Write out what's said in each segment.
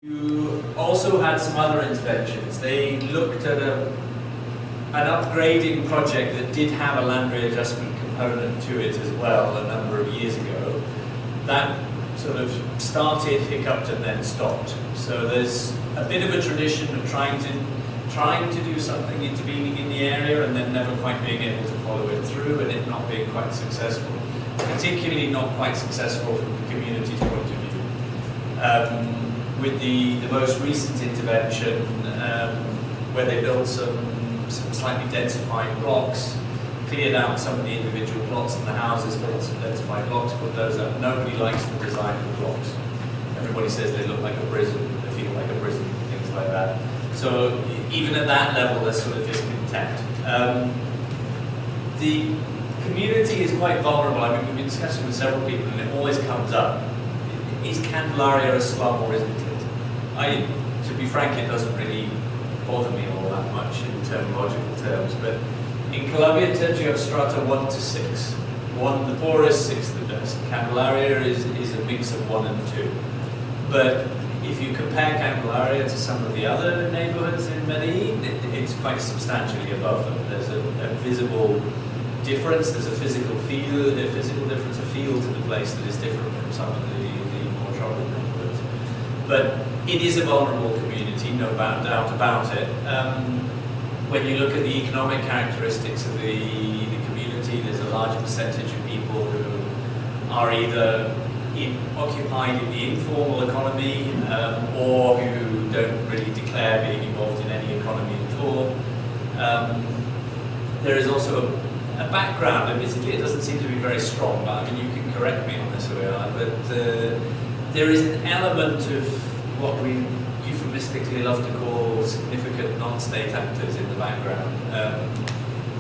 You also had some other interventions. They looked at an upgrading project that did have a land readjustment component to it as well a number of years ago. That sort of started, hiccuped, and then stopped. So there's a bit of a tradition of trying to do something, intervening in the area, and then never quite being able to follow it through, and it not being quite successful. Particularly not quite successful from the community's point of view. With the most recent intervention, where they built some slightly densified blocks, cleared out some of the individual plots in the houses, built some densified blocks, put those up. Nobody likes the design of the blocks. Everybody says they look like a prison, they feel like a prison, things like that. So even at that level, there's sort of discontent. The community is quite vulnerable. I mean, we've been discussing with several people, and it always comes up. Is Candelaria a slum or isn't it? To be frank, it doesn't really bother me all that much in terminological terms, but in Colombia, you have strata 1 to 6. 1 the poorest, 6 the best. Candelaria is a mix of 1 and 2. But if you compare Candelaria to some of the other neighborhoods in Medellin, it's quite substantially above them. There's a visible difference, there's a physical difference, a feel to the place that is different from some of the more troubled neighborhoods. But it is a vulnerable community, no doubt about it. When you look at the economic characteristics of the community, there's a large percentage of people who are either occupied in the informal economy or who don't really declare being involved in any economy at all. There is also a background, admittedly, it doesn't seem to be very strong, but I mean, you can correct me on this, but there is an element of what we euphemistically love to call significant non-state actors in the background.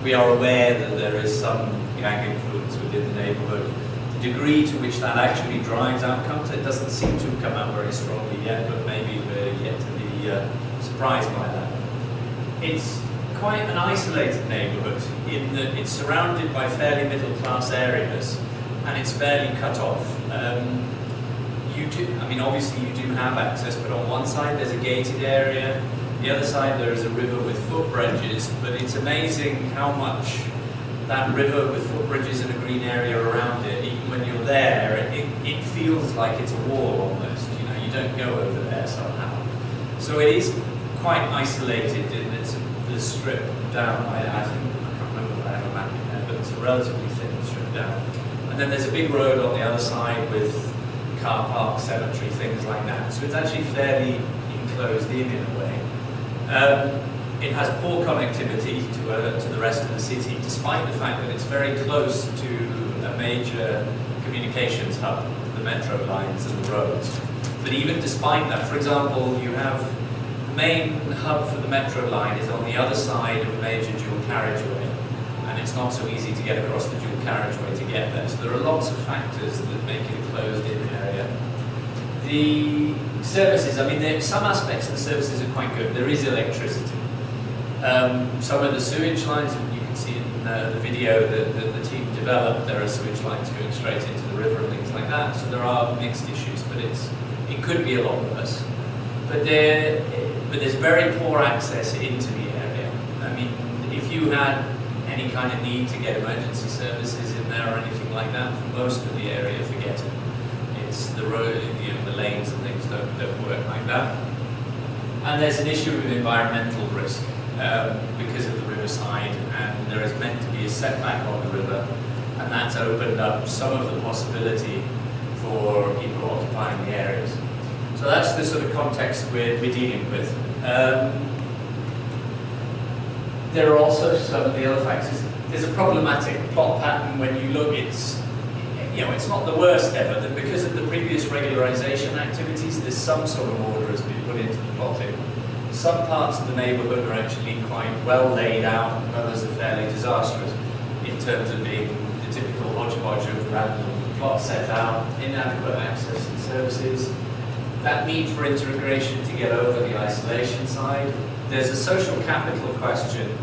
We are aware that there is some gang influence within the neighbourhood. The degree to which that actually drives outcomes, it doesn't seem to have come out very strongly yet, but maybe we're yet to be surprised by that. It's quite an isolated neighbourhood in that it's surrounded by fairly middle-class areas, and it's fairly cut off. Obviously you do have access, but on one side there's a gated area, the other side there is a river with footbridges, but it's amazing how much that river with footbridges and a green area around it, even when you're there, it feels like it's a wall almost, you don't go over there somehow. So it is quite isolated, and it's the strip down, I can't remember if I have a map in there, but it's a relatively thin strip down. And then there's a big road on the other side with car park, cemetery, things like that. So it's actually fairly enclosed in a way. It has poor connectivity to the rest of the city, despite the fact that it's very close to a major communications hub, the metro lines and the roads. But even despite that, for example, you have the main hub for the metro line is on the other side of a major dual carriageway, and it's not so easy to get across the dual carriageway to get there. So there are lots of factors that make it a closed-in area. The services, some aspects of the services are quite good. There is electricity. Some of the sewage lines, you can see in the video that the team developed, there are sewage lines going straight into the river and things like that. So there are mixed issues, but it could be a lot worse. But there's very poor access into the area. If you had any kind of need to get emergency services in there or anything like that, for most of the area, forget it. It's the road, the lanes and things don't work like that. And there's an issue of environmental risk because of the riverside, and there is meant to be a setback on the river, and that's opened up some of the possibility for people occupying the areas. So that's the sort of context we're dealing with. There are also some of the other factors. There's a problematic plot pattern when you look. It's not the worst ever. That because of the previous regularization activities, there's some sort of order has been put into the plotting. Some parts of the neighbourhood are actually quite well laid out, and others are fairly disastrous in terms of being the typical hodgepodge of random plots set out, inadequate access to services, that need for integration to get over the isolation side. There's a social capital question.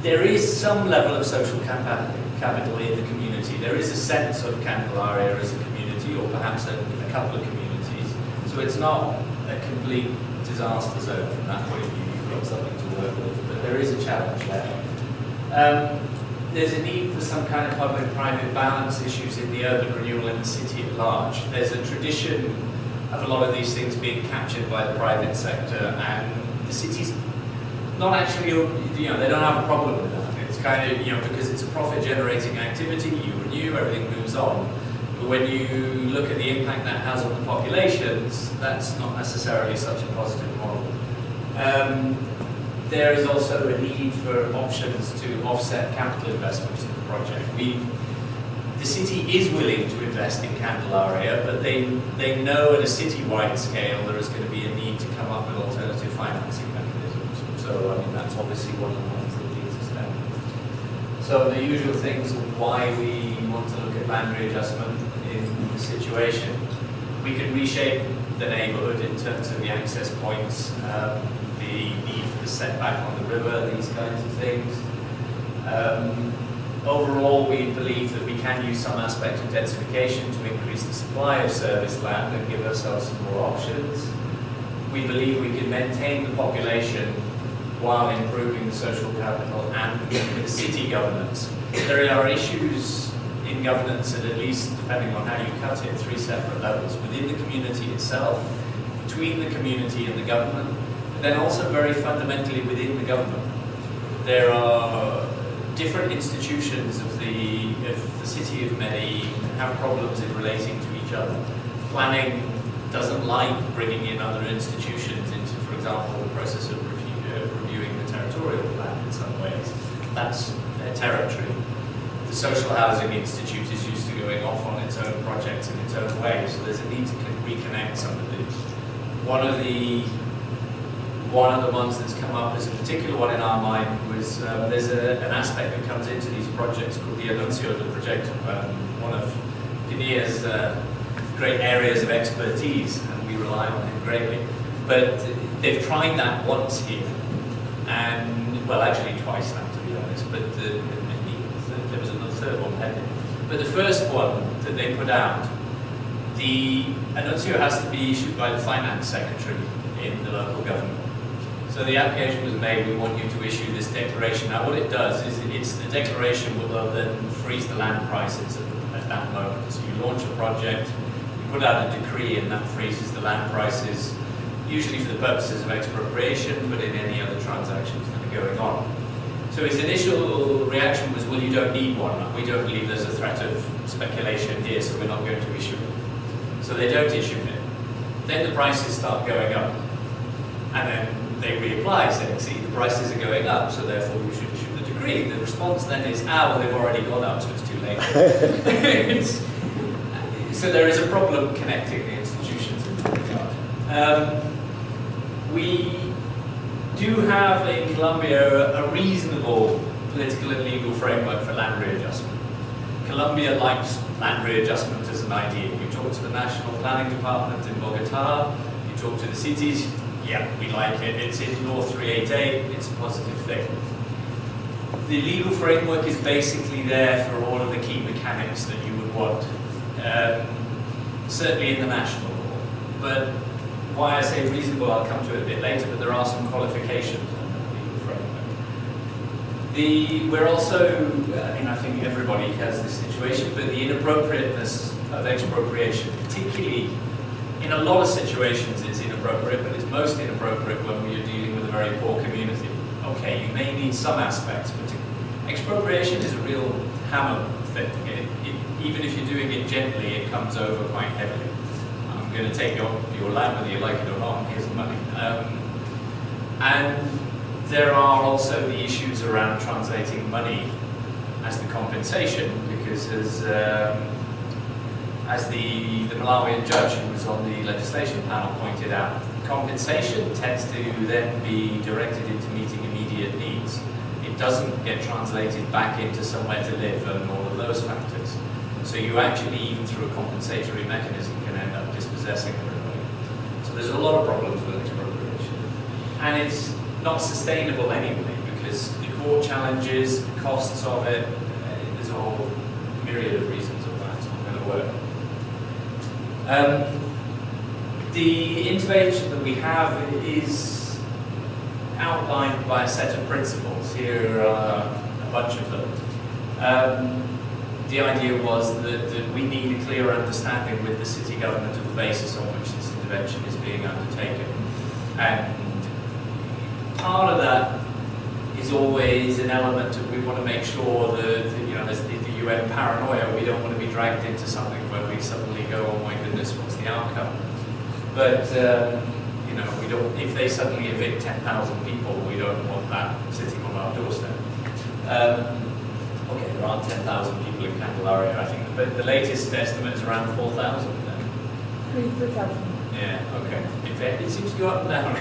There is some level of social capital in the community. There is a sense of Candelaria as a community, or perhaps a couple of communities. So it's not a complete disaster zone from that point of view. You've got something to work with, but there is a challenge there. There's a need for some kind of public-private balance issues in the urban renewal in the city at large. There's a tradition of a lot of these things being captured by the private sector, and the city's not actually, they don't have a problem with that. It's kind of, because it's a profit-generating activity, you renew, everything moves on. But when you look at the impact that has on the populations, that's not necessarily such a positive model. There is also a need for options to offset capital investments in the project. The city is willing to invest in Candelaria, but they know at a city-wide scale there is going to be a need to come up with alternative financing mechanisms. So, I mean, that's obviously one of the ones that leads us down. So the usual things of why we want to look at land readjustment in the situation. We can reshape the neighbourhood in terms of the access points, the need for the setback on the river, these kinds of things. Overall, we believe that we can use some aspect of densification to increase the supply of service land and give ourselves some more options. We believe we can maintain the population while improving the social capital and the city governance. There are issues in governance at least, depending on how you cut it, 3 separate levels. Within the community itself, between the community and the government, but then also very fundamentally within the government. There are different institutions of the city of Medellin have problems in relating to each other. Planning doesn't like bringing in other institutions into, for example, the process of reviewing the territorial plan in some ways. That's their territory. The Social Housing Institute is used to going off on its own projects in its own way, so there's a need to reconnect some of these. One of the ones that's come up as a particular one in our mind was there's an aspect that comes into these projects called the Anuncio del Proyecto, one of PILaR's great areas of expertise, and we rely on him greatly. But they've tried that once here, and, well, actually twice now, to be honest, but there was another third one pending. But the first one that they put out, the Anuncio has to be issued by the finance secretary in the local government. So the application was made, we want you to issue this declaration. Now what it does is it's the declaration will then freeze the land prices at that moment. So you launch a project, you put out a decree, and that freezes the land prices, usually for the purposes of expropriation, but in any other transactions that are going on. So his initial reaction was, well, you don't need one. We don't believe there's a threat of speculation here, so we're not going to issue it. So they don't issue it. Then the prices start going up. And then they reapply, saying, see, the prices are going up, so therefore we should issue the decree. The response then is, well, they've already gone up, so it's too late. So there is a problem connecting the institutions in that regard. We do have in Colombia a reasonable political and legal framework for land readjustment. Colombia likes land readjustment as an idea. You talk to the National Planning Department in Bogota, you talk to the cities, yeah, we like it. It's in Law 388, it's a positive thing. The legal framework is basically there for all of the key mechanics that you would want, certainly in the national law. But why I say reasonable, I'll come to it a bit later, but there are some qualifications on the legal framework. We're also, I think everybody has this situation, but the inappropriateness of expropriation, particularly in a lot of situations it's inappropriate, but it's most inappropriate when we are dealing with a very poor community. Okay, you may need some aspects, but expropriation is a real hammer thing. Even if you're doing it gently, it comes over quite heavily. I'm going to take your land whether you like it or not, and here's the money. And there are also the issues around translating money as the compensation, because as the Malawian judge who was on the legislation panel pointed out, compensation tends to then be directed into meeting immediate needs. It doesn't get translated back into somewhere to live and all of those factors. So you actually, even through a compensatory mechanism, can end up dispossessing everybody. So there's a lot of problems with expropriation. And it's not sustainable anyway, because the court challenges, the costs of it, there's a whole myriad of reasons of why it's not going to work. the intervention that we have is outlined by a set of principles. Here are a bunch of them. The idea was that we need a clear understanding with the city government of the basis on which this intervention is being undertaken. And part of that is always an element of we want to make sure that, you know, there's the UN paranoia. We don't want to be dragged into something where we suddenly go, oh my goodness, what's the outcome? But, you know, we don't, if they suddenly evict 10,000 people, we don't want that sitting on our doorstep. Okay, there aren't 10,000 people in Candelaria. I think the latest estimate is around 4,000 then. 3,000. Yeah, okay. In fact, it seems to go up and down.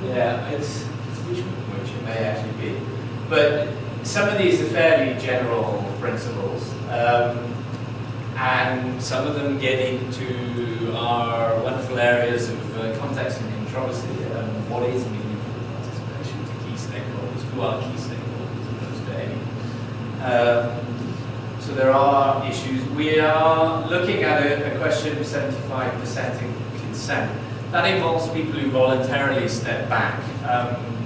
Yeah, it's which it may actually be. But some of these are fairly general principles. And some of them get into our wonderful areas of context and controversy. What is meaningful participation to key stakeholders? Who are key stakeholders as opposed to any? So there are issues. We are looking at a question of 75% in consent. That involves people who voluntarily step back.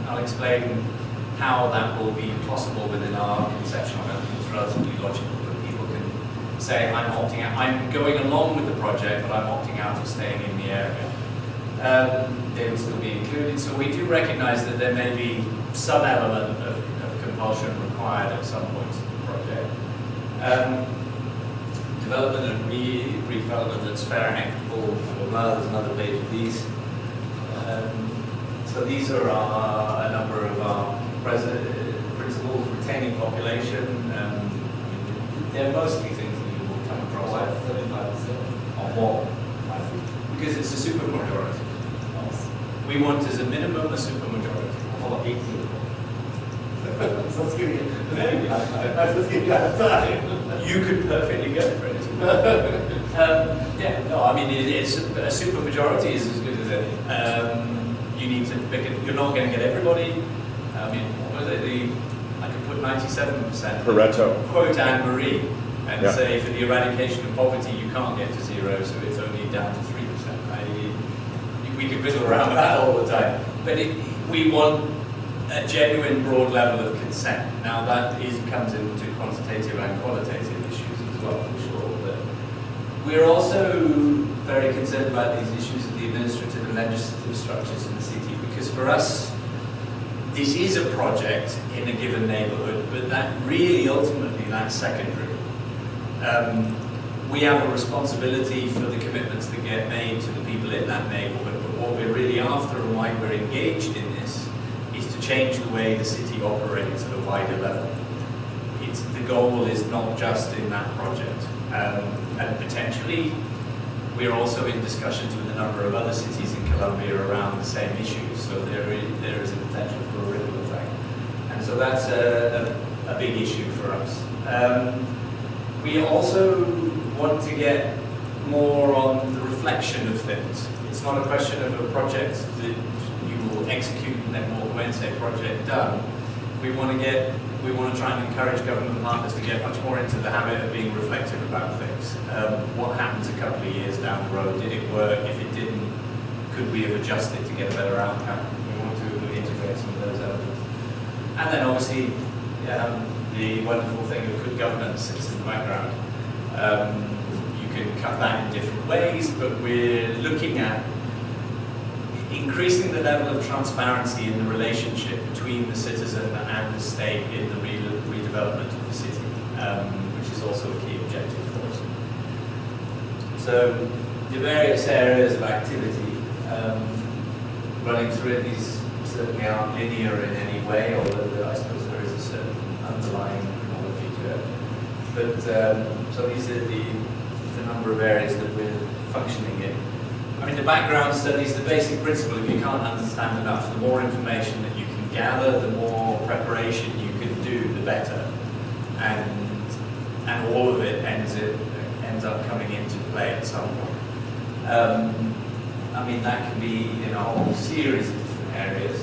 I'll explain how that will be possible within our conception of it. It's relatively logical. Say I'm opting out, I'm going along with the project, but I'm opting out of staying in the area. They will still be included, so we do recognise that there may be some element of compulsion required at some points in the project. Development and redevelopment that's fair and equitable, blah, blah, there's another page of these. So these are a number of our principles, retaining population. They're mostly things why 35%? On what? Because it's a supermajority. We want as a minimum a supermajority. How about 18? Let's give you time. You could perfectly go for it. Yeah, no, I mean, it's a supermajority is as good as any. You need to pick it. You're not going to get everybody. I mean, what was it? I could put 97%. Pareto. Quote Anne Marie. And yeah. say for the eradication of poverty, you can't get to 0, so it's only down to 3%. We could fiddle around that all the time. But we want a genuine broad level of consent. Now that comes into quantitative and qualitative issues as well, for sure. But we're also very concerned about these issues of the administrative and legislative structures in the city, because for us, this is a project in a given neighbourhood, but that really ultimately that's secondary. We have a responsibility for the commitments that get made to the people in that neighbourhood, but what we're really after and why we're engaged in this is to change the way the city operates at a wider level. The goal is not just in that project. And potentially, we're also in discussions with a number of other cities in Colombia around the same issues, so there is a potential for a ripple effect. And so that's a big issue for us. We also want to get more on the reflection of things. It's not a question of a project that you will execute and then walk away and say project done. We want to try and encourage government partners to get much more into the habit of being reflective about things. What happens a couple of years down the road? Did it work? If it didn't, could we have adjusted to get a better outcome? We want to integrate some of those elements. And then obviously, the wonderful thing of good governance sits in the background. You can cut that in different ways, but we're looking at increasing the level of transparency in the relationship between the citizen and the state in the redevelopment of the city, which is also a key objective for us. So the various areas of activity running through it, these certainly aren't linear in any way, although I suppose there is a certain underlying chronology to it. But so these are the number of areas that we're functioning in. I mean, the background studies, the basic principle, if you can't understand enough, the more information that you can gather, the more preparation you can do, the better. And all of it ends up coming into play at some point. I mean, that can be in a whole series of different areas.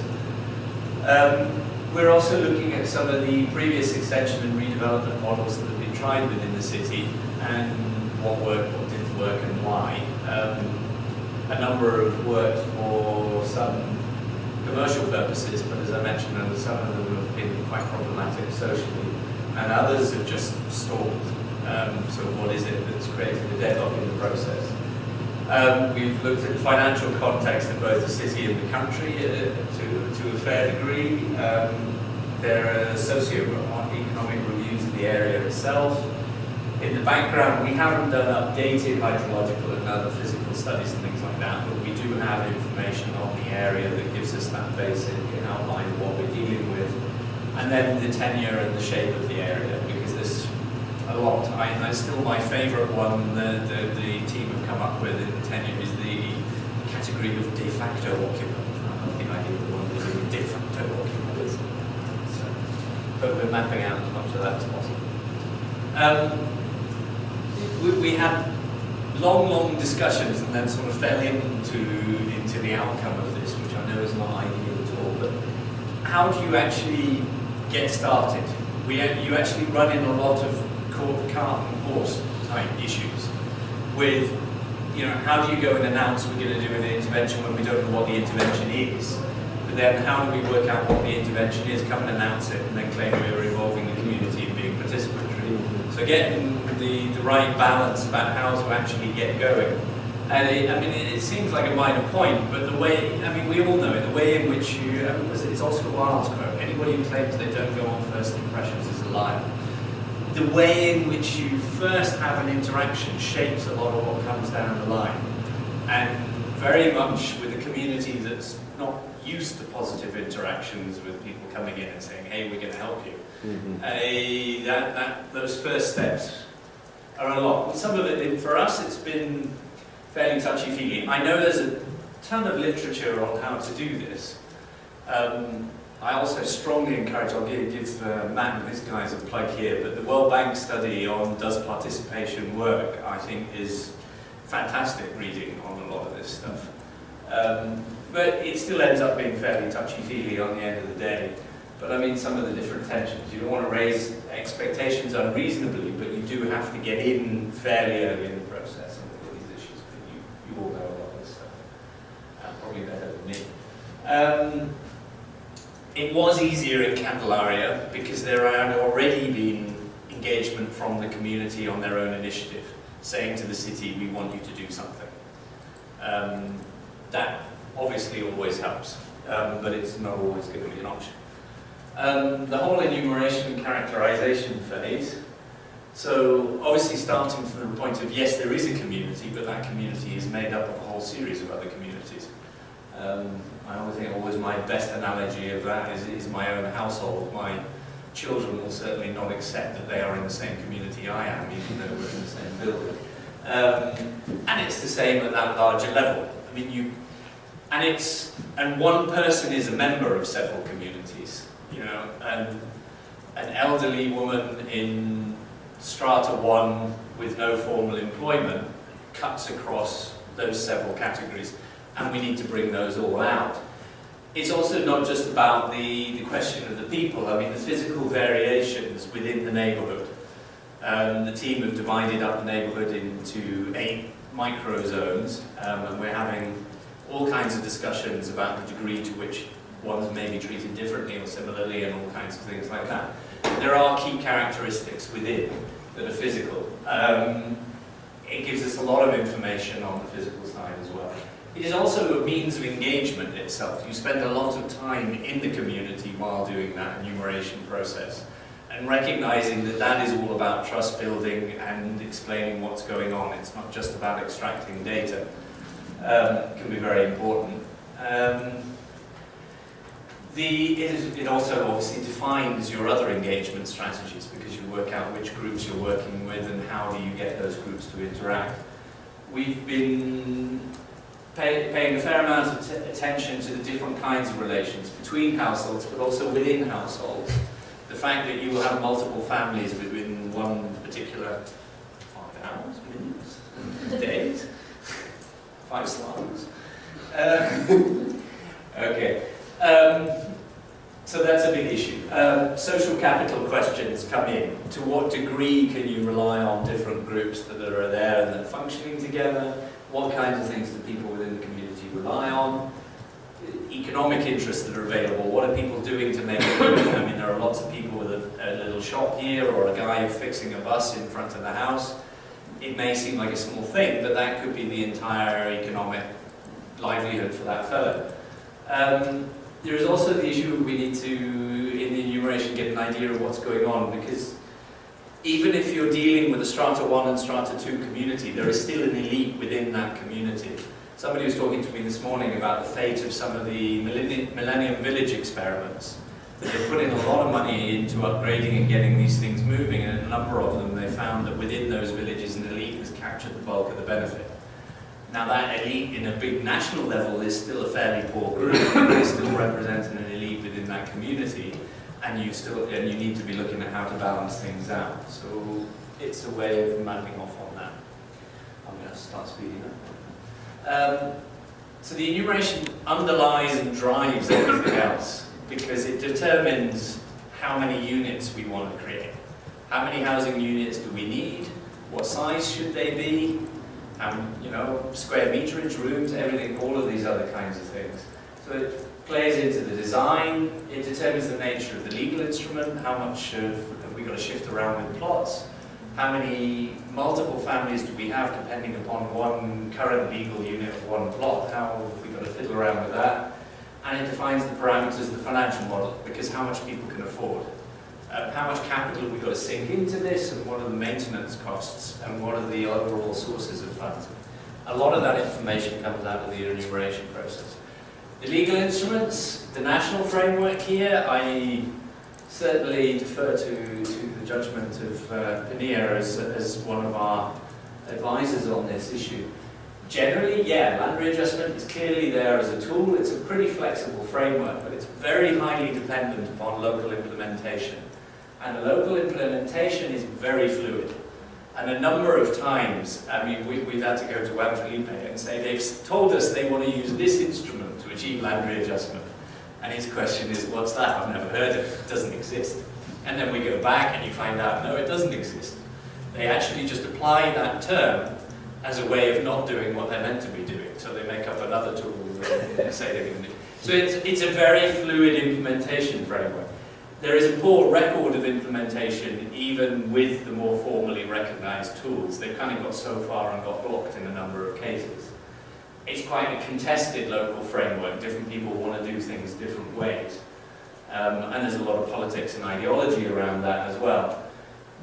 We're also looking at some of the previous extension and redevelopment models that have been tried within the city and what worked, what didn't work, and why. a number have worked for some commercial purposes, but as I mentioned, some of them have been quite problematic socially, and others have just stalled. So what is it that's created a deadlock in the process? We've looked at the financial context of both the city and the country to a fair degree. There are socio-economic reviews of the area itself. In the background, we haven't done updated hydrological and other physical studies and things like that, but we do have information on the area that gives us that basic outline of what we're dealing with. And then the tenure and the shape of the area, because there's a lot. And still my favourite one the team have come up with in the tenure is the category of de facto occupant. I don't think I give the one that is de facto occupant. So, but we're mapping out as much of that as possible. We had long discussions and then sort of fell into the outcome of this, which I know is not ideal at all. But how do you actually get started? You actually run in a lot of cart and horse type issues with, how do you go and announce we're going to do an intervention when we don't know what the intervention is? But then how do we work out what the intervention is, come and announce it, and then claim we're involving the community and being participatory? So getting the right balance about how to actually get going. And it seems like a minor point, but the way, we all know it, the way in which you, it's Oscar Wilde's quote, anybody who claims they don't go on first impressions is a liar. The way in which you first have an interaction shapes a lot of what comes down the line. And very much with a community that's not used to positive interactions with people coming in and saying, hey, we're going to help you. Those first steps are a lot. Some of it, for us, it's been fairly touchy-feely. I know there's a ton of literature on how to do this. I also strongly encourage, I'll give Matt and his guys a plug here, but the World Bank study on does participation work, I think is fantastic reading on a lot of this stuff. But it still ends up being fairly touchy-feely on the end of the day. But some of the different tensions. You don't want to raise expectations unreasonably, but you do have to get in fairly early in the process and look at these issues. But you all know a lot of this stuff. Probably better than me. It was easier in Candelaria because there had already been engagement from the community on their own initiative, saying to the city, we want you to do something. That obviously always helps, but it's not always going to be an option. The whole enumeration and characterization phase. So obviously starting from the point of, yes, there is a community, but that community is made up of a whole series of other communities. I always think my best analogy of that is my own household. My children will certainly not accept that they are in the same community I am, even though we're in the same building. And it's the same at that larger level. And one person is a member of several communities. An elderly woman in strata 1 with no formal employment cuts across those several categories, and we need to bring those all out. It's also not just about the question of the people. The physical variations within the neighbourhood. The team have divided up the neighbourhood into 8 microzones, and we're having all kinds of discussions about the degree to which ones may be treated differently or similarly and all kinds of things like that. There are key characteristics within that are physical. It gives us a lot of information on the physical side as well. It is also a means of engagement itself. You spend a lot of time in the community while doing that enumeration process and recognizing that that is all about trust building and explaining what's going on. It's not just about extracting data. It can be very important. It also obviously defines your other engagement strategies because you work out which groups you're working with and how do you get those groups to interact. We've been paying a fair amount of attention to the different kinds of relations between households, but also within households. The fact that you will have multiple families within one particular 5 hours, minutes, days, 5 slides. Okay. So that's a big issue. Social capital questions come in. To what degree can you rely on different groups that are there and that are functioning together? What kinds of things do people within the community rely on? Economic interests that are available. What are people doing to make it work? I mean, there are lots of people with a little shop here, or a guy fixing a bus in front of the house. It may seem like a small thing, but that could be the entire economic livelihood for that fellow. There is also the issue we need to, in the enumeration, get an idea of what's going on, because even if you're dealing with a strata 1 and strata 2 community, there is still an elite within that community. Somebody was talking to me this morning about the fate of some of the Millennium Village experiments. That they put in a lot of money into upgrading and getting these things moving, and in a number of them they found that within those villages an elite has captured the bulk of the benefit. Now that elite in a big national level is still a fairly poor group, they still represent an elite within that community, and you need to be looking at how to balance things out. So it's a way of mapping off on that. I'm going to start speeding up. So the enumeration underlies and drives everything else, because it determines how many units we want to create. How many housing units do we need? What size should they be? Square meterage, rooms, everything, all of these other kinds of things. So it plays into the design, it determines the nature of the legal instrument, how much have we got to shift around with plots, how many multiple families do we have depending upon one current legal unit of one plot, how have we got to fiddle around with that, and it defines the parameters of the financial model, because how much people can afford. How much capital have we got to sink into this, and what are the maintenance costs, and what are the overall sources of funds. A lot of that information comes out of the enumeration process. The legal instruments, the national framework here, I certainly defer to the judgment of PILaR as one of our advisors on this issue. Generally, yeah, land readjustment is clearly there as a tool. It's a pretty flexible framework, but it's very highly dependent upon local implementation. And the local implementation is very fluid. And a number of times, I mean, we've had to go to Juan Felipe and say, they've told us they want to use this instrument to achieve land readjustment. And his question is, what's that? I've never heard of it. It doesn't exist. And then we go back and you find out, no, it doesn't exist. They actually just apply that term as a way of not doing what they're meant to be doing. So they make up another tool and say they're going to do. So it's a very fluid implementation framework. There is a poor record of implementation even with the more formally recognized tools. They've kind of got so far and got blocked in a number of cases. It's quite a contested local framework. Different people want to do things different ways. And there's a lot of politics and ideology around that as well.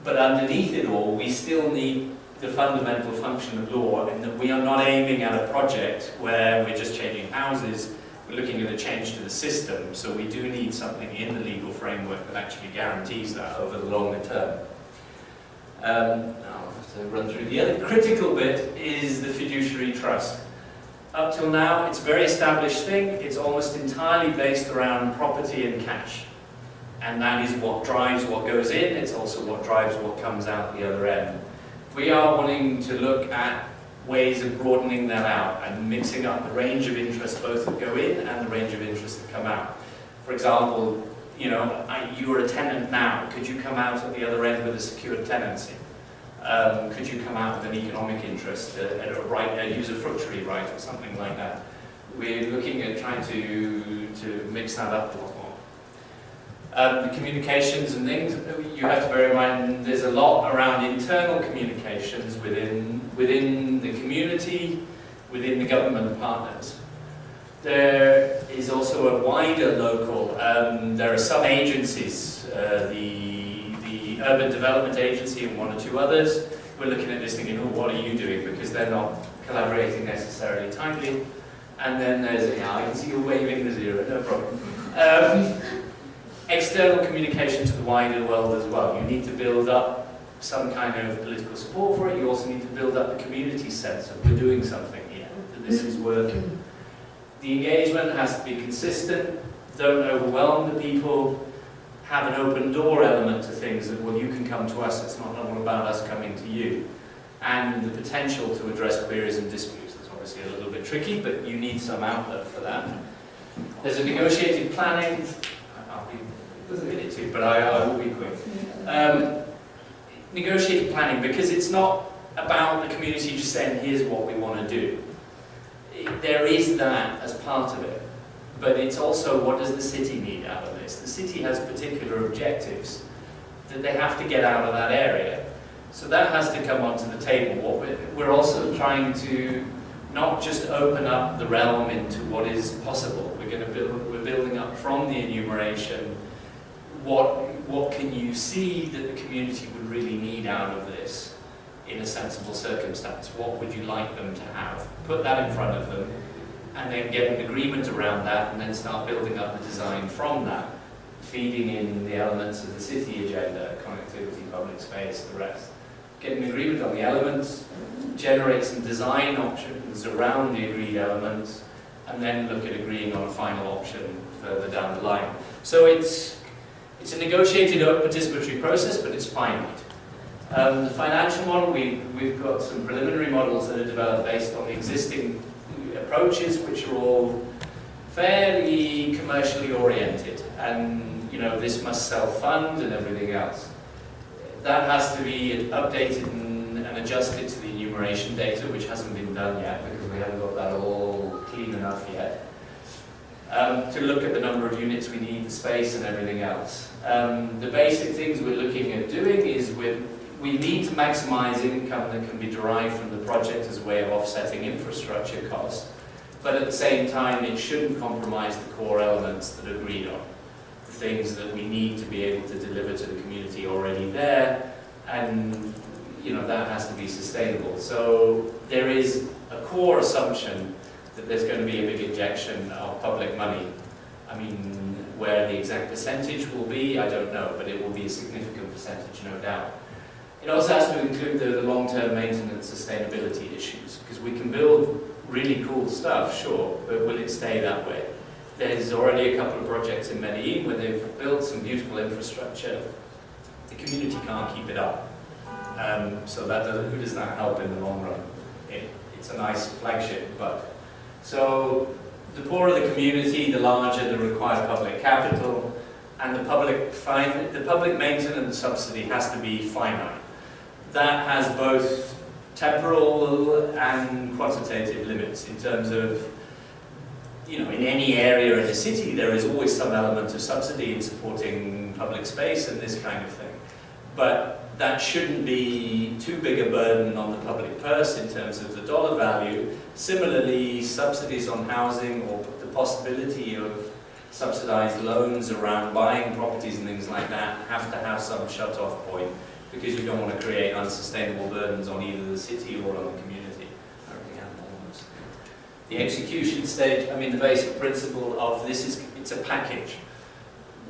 But underneath it all, we still need the fundamental function of law, in that we are not aiming at a project where we're just changing houses. We're looking at a change to the system, so we do need something in the legal framework that actually guarantees that over the longer term. Now I'll have to run through. The other critical bit is the fiduciary trust. Up till now, it's a very established thing. It's almost entirely based around property and cash. And that is what drives what goes in. It's also what drives what comes out the other end. We are wanting to look at ways of broadening that out and mixing up the range of interests both that go in and the range of interests that come out. For example, you know, you're a tenant now. Could you come out at the other end with a secured tenancy? Could you come out with an economic interest, a right, a usufructuary right, or something like that? We're looking at trying to mix that up a lot more. The communications and things, you have to bear in mind there's a lot around internal communications within the community, within the government partners. There is also a wider local, there are some agencies, the Urban Development Agency and one or two others. We're looking at this thinking, oh, what are you doing? Because they're not collaborating necessarily tightly. And then there's, yeah, I can see you waving the zero, no problem. External communication to the wider world as well. You need to build up some kind of political support for it. You also need to build up the community sense of we're doing something here, that this is working. The engagement has to be consistent. Don't overwhelm the people. Have an open door element to things that, well, you can come to us. It's not all about us coming to you. And the potential to address queries and disputes. That's obviously a little bit tricky, but you need some outlet for that. There's a negotiated planning. It doesn't need it to, but I will be quick. Negotiated planning, because it's not about the community just saying, here's what we want to do. There is that as part of it, but it's also, what does the city need out of this? The city has particular objectives that they have to get out of that area. So that has to come onto the table. What we're also trying to not just open up the realm into what is possible. We're building up from the enumeration what can you see that the community would really need out of this in a sensible circumstance? What would you like them to have? Put that in front of them, and then get an agreement around that, and then start building up the design from that, feeding in the elements of the city agenda, connectivity, public space, the rest. Get an agreement on the elements, generate some design options around the agreed elements, and then look at agreeing on a final option further down the line. So it's a negotiated participatory process, but it's finite. The financial model, we've got some preliminary models that are developed based on the existing approaches, which are all fairly commercially oriented, and this must self-fund and everything else. That has to be updated and adjusted to the enumeration data, which hasn't been done yet because we haven't got that all clean enough yet. To look at the number of units we need, the space and everything else. The basic things we're looking at doing is we need to maximize income that can be derived from the project as a way of offsetting infrastructure costs, but at the same time it shouldn't compromise the core elements that are agreed on. The things that we need to be able to deliver to the community already there, and that has to be sustainable. So there is a core assumption that there's going to be a big injection of public money. I mean, where the exact percentage will be, I don't know, but it will be a significant percentage, no doubt. It also has to include the long-term maintenance sustainability issues, because we can build really cool stuff, sure, but will it stay that way? There's already a couple of projects in Medellín where they've built some beautiful infrastructure. The community can't keep it up. So who does that help in the long run? It's a nice flagship, but so the poorer the community, the larger the required public capital, and the public maintenance subsidy has to be finite. That has both temporal and quantitative limits in terms of, in any area in a city there is always some element of subsidy in supporting public space and this kind of thing. But that shouldn't be too big a burden on the public purse in terms of the dollar value. Similarly, subsidies on housing or the possibility of subsidized loans around buying properties and things like that have to have some shut-off point, because you don't want to create unsustainable burdens on either the city or on the community. The execution stage, the basic principle of this is, it's a package.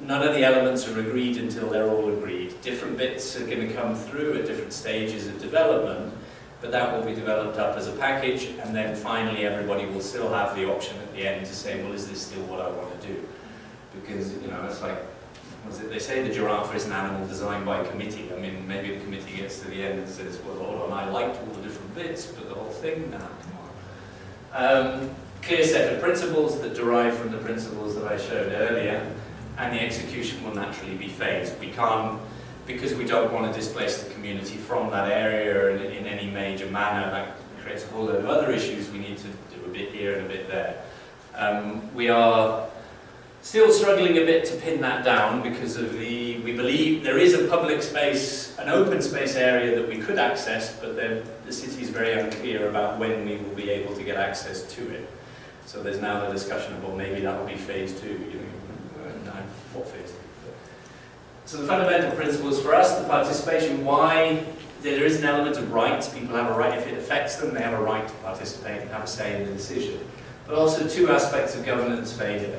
None of the elements are agreed until they're all agreed. Different bits are going to come through at different stages of development, but that will be developed up as a package, and then finally everybody will still have the option at the end to say, well, is this still what I want to do? Because, it's like, they say the giraffe is an animal designed by committee. Maybe the committee gets to the end and says, well, hold on, I liked all the different bits, but the whole thing, nah, come on. Clear set of principles that derive from the principles that I showed earlier, and the execution will naturally be phased. We can't, because we don't want to displace the community from that area in any major manner. That creates a whole load of other issues. We need to do a bit here and a bit there. We are still struggling a bit to pin that down because of we believe there is a public space, an open space area that we could access, but the city is very unclear about when we will be able to get access to it. So there's now the discussion of, well, maybe that will be phase 2. What phase 2? So the fundamental principles for us, the participation, why there is an element of rights. People have a right, if it affects them, they have a right to participate and have a say in the decision. But also 2 aspects of governance failure.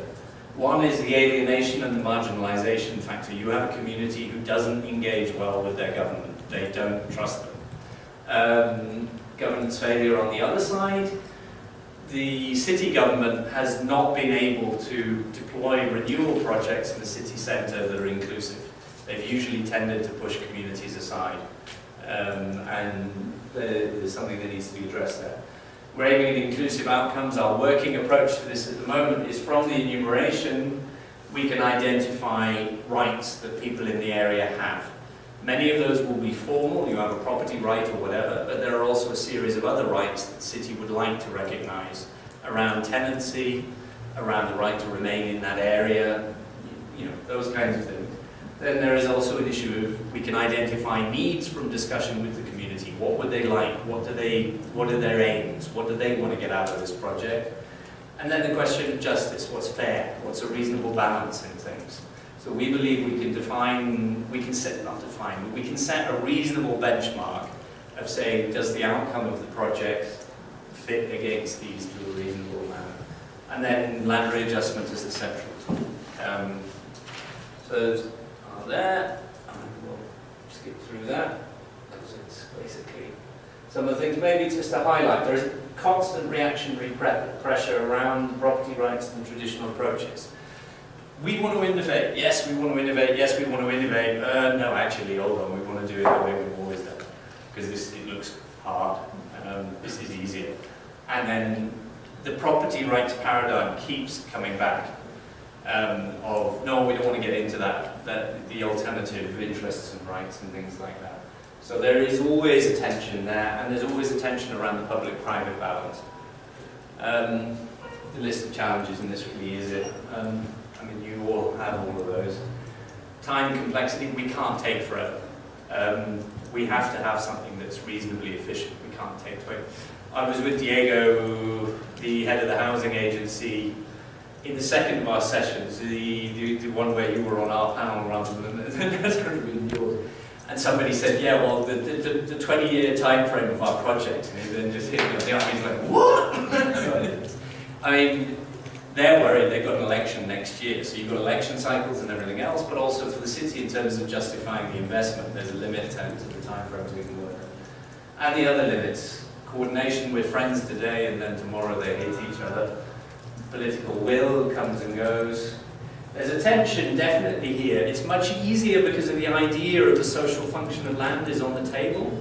One is the alienation and the marginalization factor. You have a community who doesn't engage well with their government. They don't trust them. Governance failure on the other side. The city government has not been able to deploy renewal projects in the city centre that are inclusive. They've usually tended to push communities aside. And there's something that needs to be addressed there. We're aiming at inclusive outcomes. Our working approach to this at the moment is from the enumeration, we can identify rights that people in the area have. Many of those will be formal, you have a property right or whatever, but there are also a series of other rights that the city would like to recognise around tenancy, around the right to remain in that area, you know, those kinds of things. Then there is also an issue of, we can identify needs from discussion with the community. What would they like? What are their aims? What do they want to get out of this project? And then the question of justice, what's fair? What's a reasonable balance in things? So we believe we can set a reasonable benchmark of saying, does the outcome of the project fit against these to a reasonable manner? And then land readjustment is the central tool. So those are there, and we'll skip through that, because it's basically some of the things. Maybe just to highlight, there is constant reactionary pressure around property rights and traditional approaches. We want to innovate. Yes, we want to innovate. Yes, we want to innovate. No, actually, hold on. We want to do it the way we've always done, because it looks hard. This is easier. And then the property rights paradigm keeps coming back. Of no, we don't want to get into that. The alternative interests and rights and things like that. So there is always a tension there, and there's always a tension around the public-private balance. The list of challenges in this really is it. I mean, you all have all of those. Time, complexity, we can't take forever. We have to have something that's reasonably efficient. We can't take 20. I was with Diego, the head of the housing agency, in the second of our sessions, the one where you were on our panel rather than that's going to be yours. And somebody said, yeah, well, the 20-year time frame of our project, and then just hit me on the arm, he's like, what? I mean, they're worried they've got an election next year, so you've got election cycles and everything else, but also for the city in terms of justifying the investment, there's a limit to the time frames we can work. And the other limits, coordination with friends today and then tomorrow they hate each other. Political will comes and goes. There's a tension definitely here. It's much easier because of the idea of the social function of land is on the table,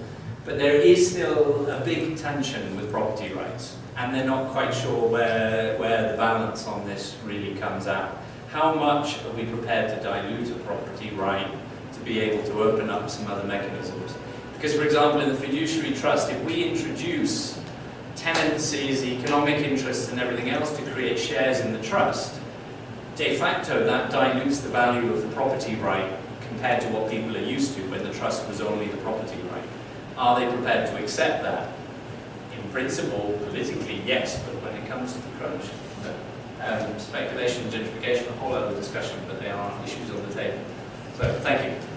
but there is still a big tension with property rights, and they're not quite sure where the balance on this really comes out. How much are we prepared to dilute a property right to be able to open up some other mechanisms? Because, for example, in the fiduciary trust, if we introduce tenancies, economic interests and everything else to create shares in the trust, de facto that dilutes the value of the property right compared to what people are used to when the trust was only the property right. Are they prepared to accept that? In principle, politically, yes, but when it comes to the crunch, no. Speculation and gentrification, a whole other discussion, but they are issues on the table. So, thank you.